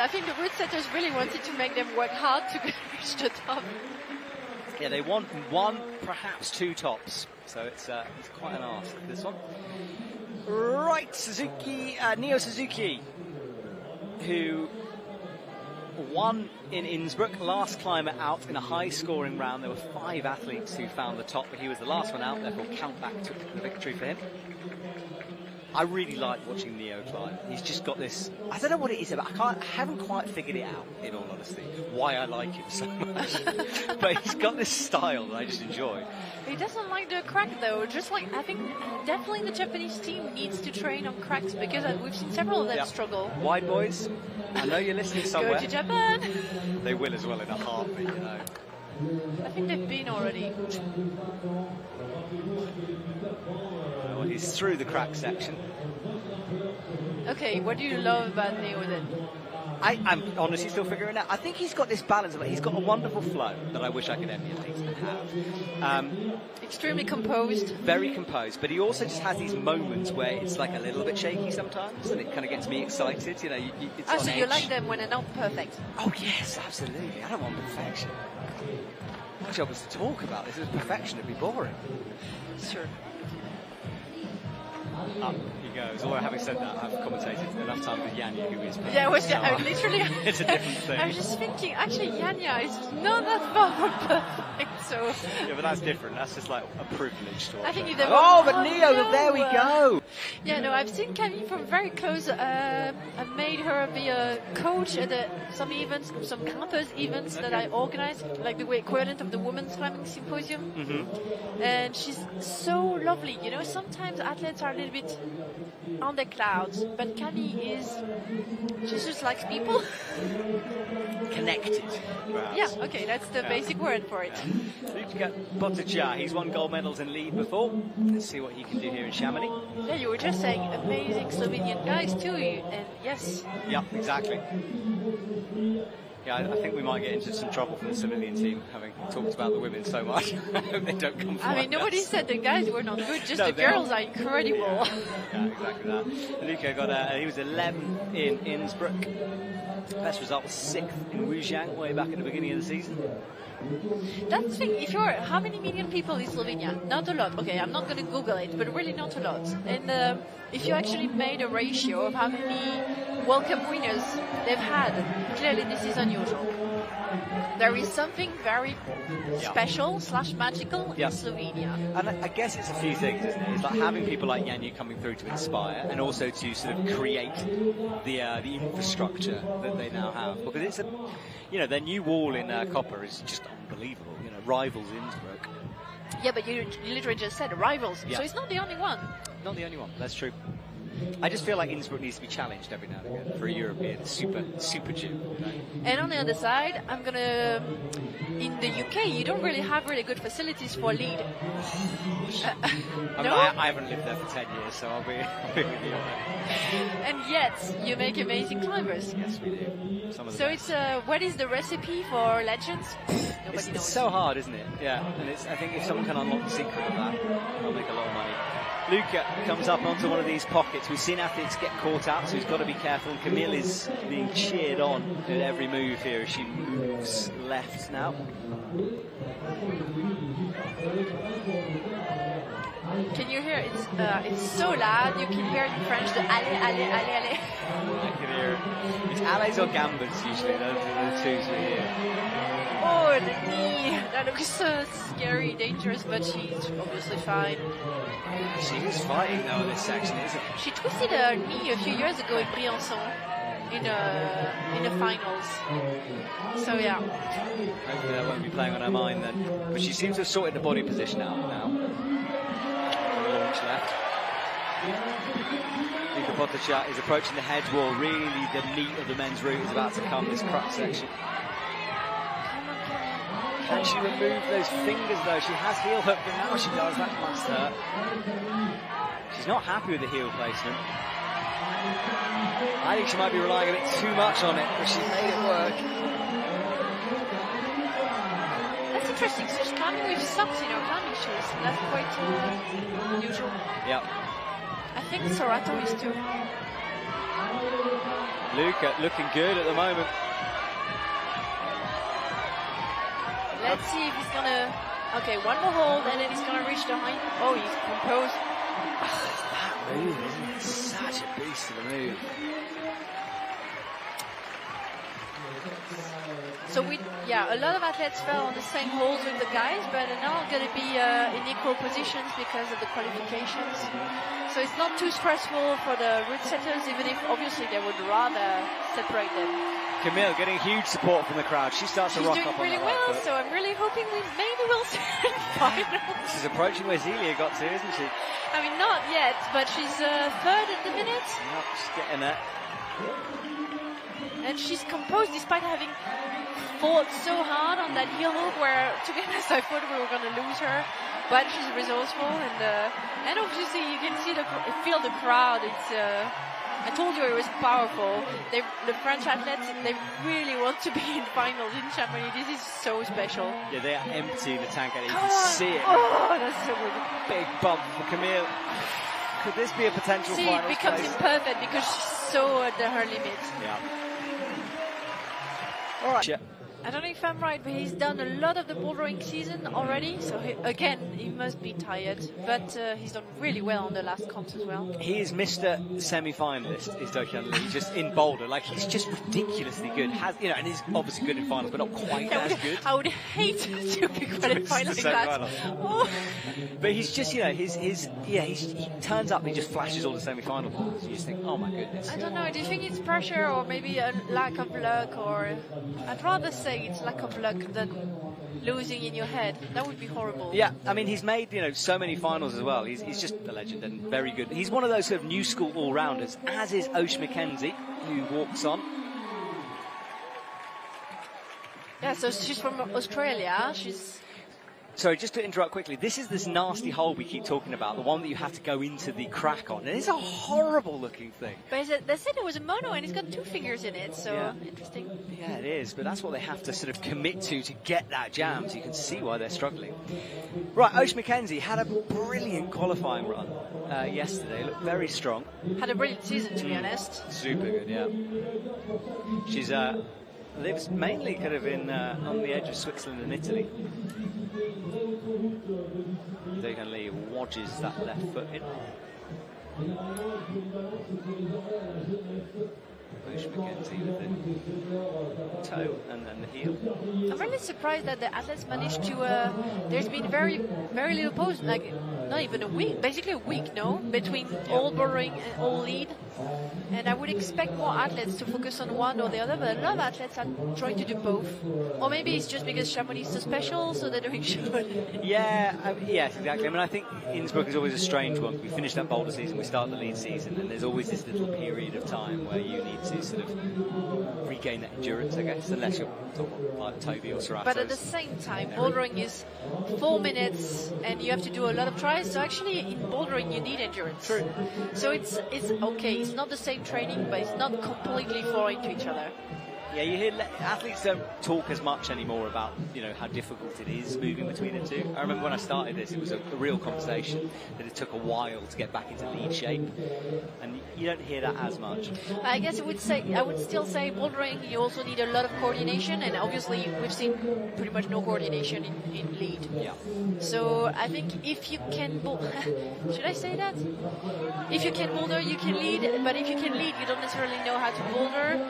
I think the route setters really wanted to make them work hard to reach the top. Yeah, they want one, perhaps two tops. So it's quite an ask, this one. Right, Suzuki, Neo Suzuki, who won in Innsbruck, last climber out in a high-scoring round. There were 5 athletes who found the top, but he was the last one out, therefore count back to the victory for him. I really like watching Neo climb. He's just got this, I don't know what it is about, I haven't quite figured it out, in all honesty, why I like him so much. But he's got this style that I just enjoy. He doesn't like the crack though, just like, I think definitely the Japanese team needs to train on cracks, because we've seen several of them struggle. Wide boys, I know you're listening somewhere. Go to Japan! They will as well in a heartbeat, you know. I think they've been already. Well, he's through the crack section. Okay, what do you love about Neo then? I'm honestly still figuring it out. I think he's got this balance of it. He's got a wonderful flow that I wish I could emulate and have. Extremely composed. Very composed, but he also just has these moments where it's like a little bit shaky sometimes, and it kind of gets me excited. You know, it's on so edge. you like them when they're not perfect? Oh yes, absolutely. I don't want perfection. My job is to talk about this. If it was perfection, it'd be boring. Sure. Up he goes. Although having said that, I've commentated enough time with Yanya, who is perfect. Yeah, literally. It's a different thing. I was just thinking, actually, Yanya is not that far from perfect, so. Yeah, but that's different. That's just like a privilege to watch. I think but Neo, no. There we go. Yeah, no, I've seen Camille from very close. I made her be a coach at some events, some campus events that I organized, like the equivalent of the Women's Climbing Symposium. Mm-hmm. And she's so lovely. You know, sometimes athletes are a little bit on the clouds, but Camille she just likes people. Connected, perhaps. Yeah, okay, that's the basic word for it. Luca Botticia, he's won gold medals in lead before. Let's see what he can do here in Chamonix. Yeah, you were just saying amazing Slovenian guys too, and yes. Yeah, exactly. Yeah, I think we might get into some trouble from the Slovenian team, having talked about the women so much. I hope they don't come from I mean, nobody said the guys were not good, just the girls are incredible. Yeah, exactly that. Luca got he was 11 in Innsbruck. Best result was 6th in Wujiang way back at the beginning of the season. That's the thing, how many million people is Slovenia? Not a lot. Okay, I'm not going to Google it, but really not a lot. And if you actually made a ratio of how many World Cup winners they've had, clearly this is unusual. There is something very special / magical in Slovenia. And I guess it's a few things, isn't it? It's like having people like Yanya coming through to inspire, and also to sort of create the infrastructure that they now have. Because it's their new wall in Copper is just unbelievable. You know, rivals Innsbruck. Yeah, but you literally just said rivals, so it's not the only one. Not the only one. That's true. I just feel like Innsbruck needs to be challenged every now and again for a European super gym. You know? And on the other side, in the UK, you don't really have really good facilities for lead. No? I haven't lived there for 10 years, so I'll be with you on that. And yet, you make amazing climbers. Yes, we do. Some of the best. It's what is the recipe for legends? Nobody knows. It's so hard, isn't it? Yeah, and I think if someone can unlock the secret of that, they'll make a lot of money. Luca comes up onto one of these pockets. We've seen athletes get caught out, so he's got to be careful. And Camille is being cheered on at every move here as she moves left now. Can you hear it? It's so loud. You can hear it in French, the allez, allez, allez, allez. I can hear it. It's allez or gambas usually. Those are the twos we hear. Oh, the knee. That looks so scary, dangerous, but she's obviously fine. She is fighting though in this section, isn't she? She twisted her knee a few years ago in Briançon in the finals. So yeah. Hopefully that won't be playing on her mind then. But she seems to have sorted the body position out now. Launch left. Luca Botticia is approaching the hedge wall. Really, the meat of the men's route is about to come. This crux section. Can she remove those fingers though? She has heel hook, but now she does. That must hurt. She's not happy with the heel placement. I think she might be relying a bit too much on it, but she's made it work. That's interesting. So she's climbing with socks in her climbing shoes. That's quite unusual. Yep. I think Sorato is too. Luca looking good at the moment. Let's see if he's gonna. Okay, one more hold and then he's gonna reach the height. Oh, he's composed. That move, isn't it? Such a beast of a move. So a lot of athletes fell on the same holes with the guys, but they're now going to be in equal positions because of the qualifications. So it's not too stressful for the route setters, even if obviously they would rather separate them. Camille getting huge support from the crowd. She starts to rock up on really the right well, foot. so I'm really hoping we maybe will see her in the final. She's approaching where Zelia got to, isn't she? I mean, not yet, but she's third at the minute. Yep, she's getting there. And she's composed despite having fought so hard on that heel hook where, to be honest, I thought we were going to lose her. But she's resourceful, and obviously you can feel the crowd. It's I told you it was powerful. The French athletes, they really want to be in finals in Chamonix. This is so special. Yeah, they are emptying the tank, and you can see it. Oh, that's so good. Big bump for Camille. Could this be a potential final? See, it becomes imperfect because she's so at her limit. Yeah. All right. Yeah. I don't know if I'm right, but he's done a lot of the bouldering season already. So he must be tired, but he's done really well on the last comps as well. He is Mr. Semi-finalist, is Dokyun Lee, just in boulder. Like, he's just ridiculously good. And he's obviously good in finals, but not quite as good. I would hate to be qualified in that. Oh. But he's just, he turns up and he just flashes all the semi-final balls. You just think, oh my goodness. I don't know. Do you think it's pressure or maybe a lack of luck? Or I'd rather say it's lack of luck than losing in your head. That would be horrible. Yeah, I mean, he's made, so many finals as well. He's just a legend and very good. He's one of those sort of new school all-rounders, as is Osh McKenzie, who walks on. Yeah, so she's from Australia. Sorry, just to interrupt quickly, this is this nasty hole we keep talking about, the one that you have to go into the crack on. And it's a horrible looking thing. But they said it was a mono and it's got 2 fingers in it, so yeah. Interesting. Yeah, it is, but that's what they have to sort of commit to get that jam, so you can see why they're struggling. Right, Osh McKenzie had a brilliant qualifying run yesterday, looked very strong. Had a brilliant season, to be honest. Super good, yeah. She's lives mainly kind of in on the edge of Switzerland and Italy. Dokyun Lee wadges that left foot in. Osh McKenzie with the toe and then the heel. I'm really surprised that the athletes managed to. There's been very little pause, like not even a week, basically a week, between all bouldering and all lead. And I would expect more athletes to focus on one or the other, but a lot of athletes are trying to do both. Or maybe it's just because Chamonix is so special, so they're doing Chamonix. Yeah, yes, exactly. I mean, I think Innsbruck is always a strange one. We finish that boulder season, we start the lead season, and there's always this little period of time where you need to sort of regain that endurance, I guess, unless you're talking like Toby or Saratos. But at the same time, bouldering is 4 minutes, and you have to do a lot of tries. So actually, in bouldering, you need endurance. True. So it's okay. It's not the same training, but it's not completely foreign to each other. Yeah, you hear athletes don't talk as much anymore about, how difficult it is moving between the two. I remember when I started this, it was a real conversation that it took a while to get back into lead shape, and you don't hear that as much. I guess I would still say bouldering, you also need a lot of coordination, and obviously we've seen pretty much no coordination in lead. Yeah. So I think if you can should I say that? If you can boulder, you can lead, but if you can lead, you don't necessarily know how to boulder.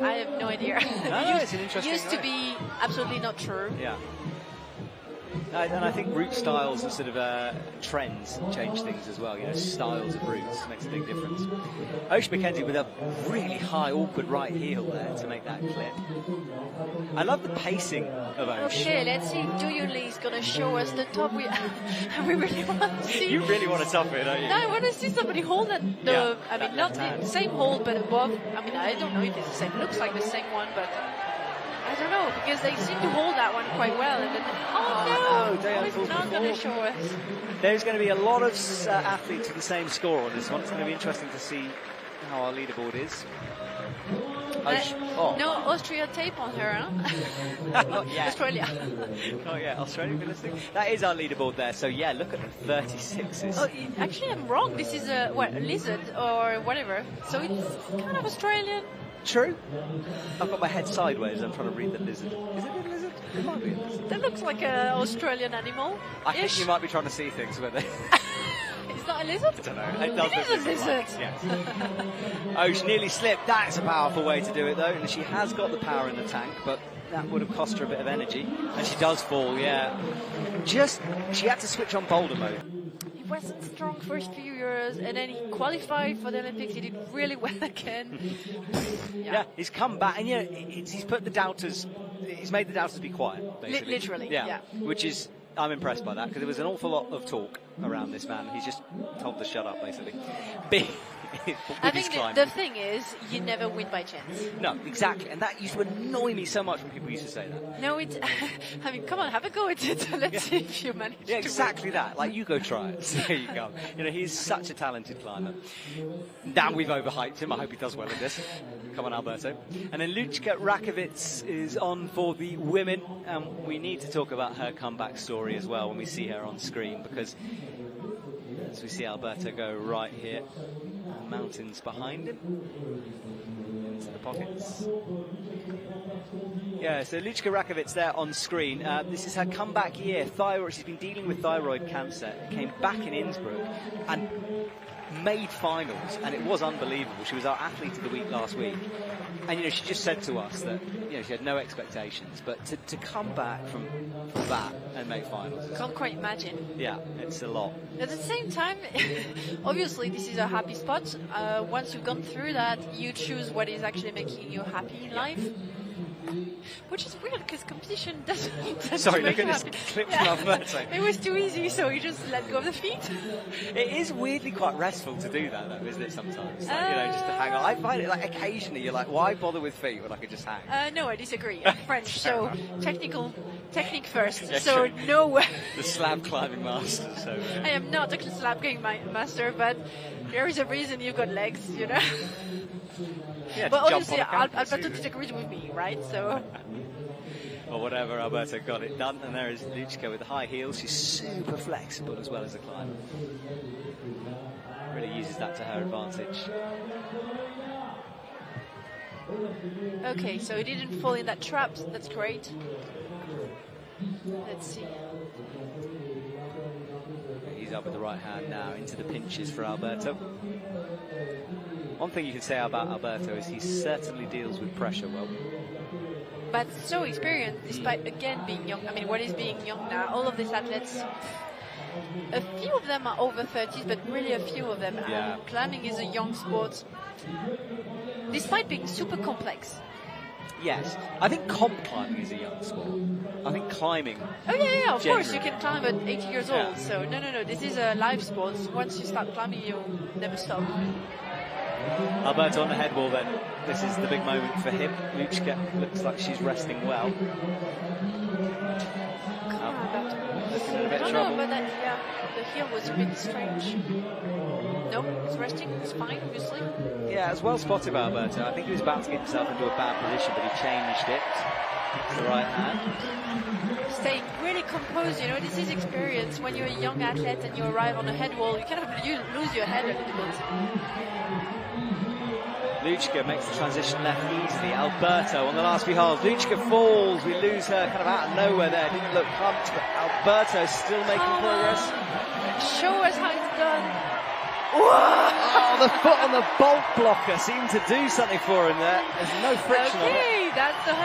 I have no idea. No, it's an interesting used to be absolutely not true. Yeah. And I think route styles and sort of trends change things as well. Styles of routes makes a big difference. Osh McKenzie with a really high, awkward right heel there to make that clip. I love the pacing of Osh. Okay, let's see if Dokyun Lee is going to show us the top we really want to see. You really want to top it, don't you? No, I want to see somebody hold it. Not the same hold, but above. I mean, I don't know if it's the same. Looks like the same one, but I don't know, because they seem to hold that one quite well. And then, he's not going to show us. There's going to be a lot of athletes with the same score on this one. It's going to be interesting to see how our leaderboard is. No Austria tape on her, huh? Not yet. Australia. Not yet. Australia realistic. That is our leaderboard there. So yeah, look at the 36s. Oh, actually, I'm wrong. This is a lizard or whatever. So it's kind of Australian. True. I've got my head sideways. I'm trying to read the lizard. Is it a lizard? It might be a lizard. That looks like an Australian animal. I think you might be trying to see things with it. Is that a lizard? I don't know. It does It is a lizard. Yes. Oh, she nearly slipped. That's a powerful way to do it, though. And she has got the power in the tank, but that would have cost her a bit of energy. And she does fall, yeah. She had to switch on boulder mode. He wasn't strong first few years, and then he qualified for the Olympics. He did really well again. Yeah, he's come back, and he's put the doubters. He's made the doubters be quiet, basically. Literally, yeah. yeah. Which is, I'm impressed by that, because there was an awful lot of talk around this man. He's just told to shut up, basically. I think the thing is, you never win by chance. No, exactly, and that used to annoy me so much when people used to say that. No, it's. I mean, come on, have a go at it. Let's see if you manage. Yeah, exactly that. Like, you go try it. So there you go. He's such a talented climber. Now we've overhyped him. I hope he does well in this. Come on, Alberto. And then Lučka Rakovic is on for the women, and we need to talk about her comeback story as well when we see her on screen, because as we see Alberto go right here, mountains behind him, into the pockets. Yeah, so Lučka Rakovic there on screen. This is her comeback year. She's been dealing with thyroid cancer. Came back in Innsbruck and made finals, and it was unbelievable. She was our athlete of the week last week, and she just said to us that she had no expectations, but to come back from that and make finals, can't quite imagine. Yeah, it's a lot. At the same time, obviously this is a happy spot. Once you've gone through that, you choose what is actually making you happy in life. Which is weird, because competition doesn't. Sorry, look at this clip from Alberto. It was too easy, so you just let go of the feet. It is weirdly quite restful to do that, though, isn't it? Sometimes, just to hang on. I find it occasionally you're like, why bother with feet when I could just hang? No, I disagree. I'm French, so technique first. Yeah, so true. no. The slab climbing master. So I am not a slab climbing master, but there is a reason you've got legs, Yeah, but obviously, Alberto disagrees with me, right? So. Or whatever, Alberto got it done, and there is Lučka with the high heels. She's super flexible as well as a climber. Really uses that to her advantage. Okay, so he didn't fall in that trap. That's great. Let's see. He's up with the right hand now into the pinches for Alberto. One thing you can say about Alberto is he certainly deals with pressure well. But so experienced, despite again being young. I mean, what is being young now? All of these athletes, a few of them are over 30s, but really a few of them. Yeah. Climbing is a young sport, despite being super complex. Yes, I think comp climbing is a young sport. I think climbing. Oh yeah, of generally. course you can climb at 80 years old. So no, this is a live sport. Once you start climbing, you'll never stop. Alberto on the head wall then. This is the big moment for him. Lučka looks like she's resting well. Looking in a bit of trouble. But the heel was a bit strange. No, it's resting. It's fine, obviously. Yeah, it's well spotted by Alberto. I think he was about to get himself into a bad position, but he changed it to the right hand. Staying really composed, this is experience. When you're a young athlete and you arrive on a head wall, you kind of lose your head a little bit. Lučka makes the transition left easily. Alberto on the last few holes. Lučka falls. We lose her kind of out of nowhere there. Didn't look pumped, but Alberto still making progress. Show us how it's done. Oh, the foot on the bolt blocker seemed to do something for him there. There's no friction on it. Okay, that's the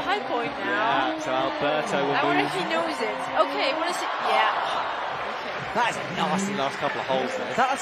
high point now. Yeah, so Alberto will I wonder move. if he knows it. Okay, I want to see. Yeah. Okay. That is a nasty last couple of holes there. That's